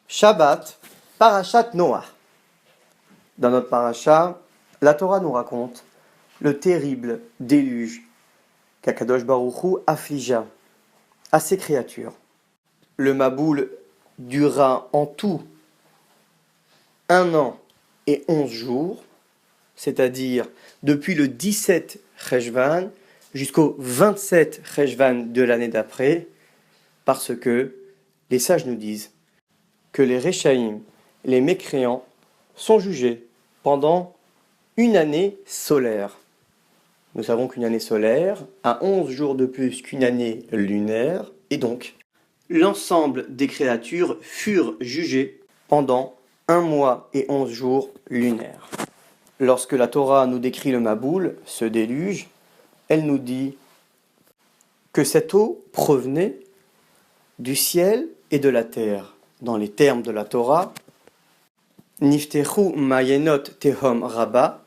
Shabbat, Parashat Noah. Dans notre parasha, la Torah nous raconte le terrible déluge qu'Akadosh Baruch Hu affligea à ses créatures. Le Maboul dura en tout 1 an et 11 jours, c'est-à-dire depuis le 17 Cheshvan jusqu'au 27 Cheshvan de l'année d'après, parce que les sages nous disent que les Réchaïm, les mécréants, sont jugés pendant une année solaire. Nous savons qu'une année solaire a 11 jours de plus qu'une année lunaire, et donc l'ensemble des créatures furent jugées pendant 1 mois et 11 jours lunaires. Lorsque la Torah nous décrit le Maboul, ce déluge, elle nous dit que cette eau provenait du ciel et de la terre. Dans les termes de la Torah, Niftechu mayenot tehom rabba,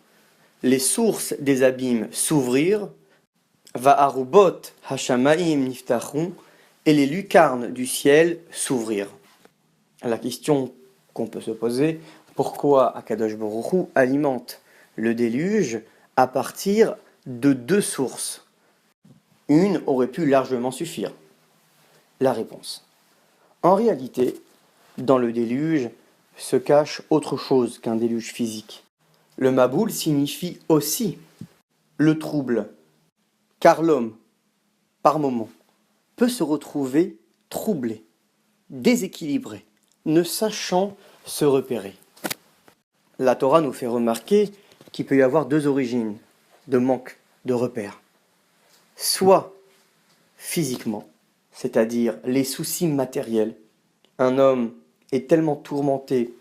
les sources des abîmes s'ouvrirent, Va'arubot hashamaim niftachu, et les lucarnes du ciel s'ouvrirent. La question qu'on peut se poser, pourquoi Akadosh Baruch Hu alimente le déluge à partir de 2 sources? Une aurait pu largement suffire. La réponse. En réalité, dans le déluge se cache autre chose qu'un déluge physique. Le Maboul signifie aussi le trouble, car l'homme, par moments, peut se retrouver troublé, déséquilibré, ne sachant se repérer. La Torah nous fait remarquer qu'il peut y avoir 2 origines de manque de repères. Soit physiquement, c'est-à-dire les soucis matériels. Un homme est tellement tourmenté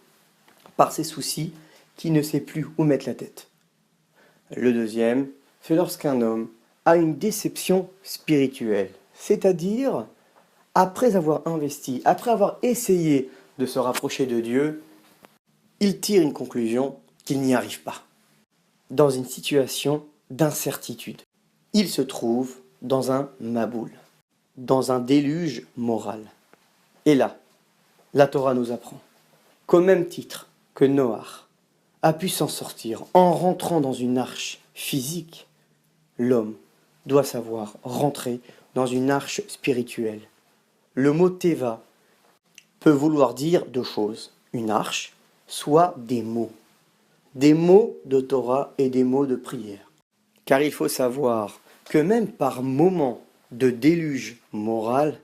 par ses soucis qu'il ne sait plus où mettre la tête. Le deuxième, c'est lorsqu'un homme a une déception spirituelle, c'est-à-dire après avoir investi, après avoir essayé de se rapprocher de Dieu, il tire une conclusion qu'il n'y arrive pas. Dans une situation d'incertitude, il se trouve dans un maboul, dans un déluge moral. Et là, la Torah nous apprend qu'au même titre que Noach a pu s'en sortir en rentrant dans une arche physique, l'homme doit savoir rentrer dans une arche spirituelle. Le mot Teva peut vouloir dire 2 choses. Une arche, soit des mots de Torah et des mots de prière. Car il faut savoir que même par moments de déluge moral,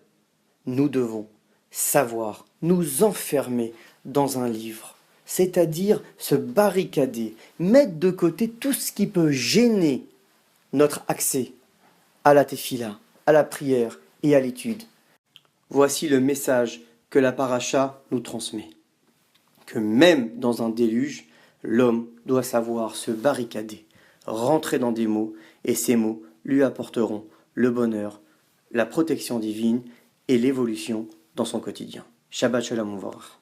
nous devons savoir nous enfermer dans un livre, c'est-à-dire se barricader, mettre de côté tout ce qui peut gêner notre accès à la tefila, à la prière et à l'étude. Voici le message que la paracha nous transmet. Que même dans un déluge, l'homme doit savoir se barricader, rentrer dans des mots, et ces mots lui apporteront le bonheur, la protection divine et l'évolution dans son quotidien. Shabbat Shalom Uvarach.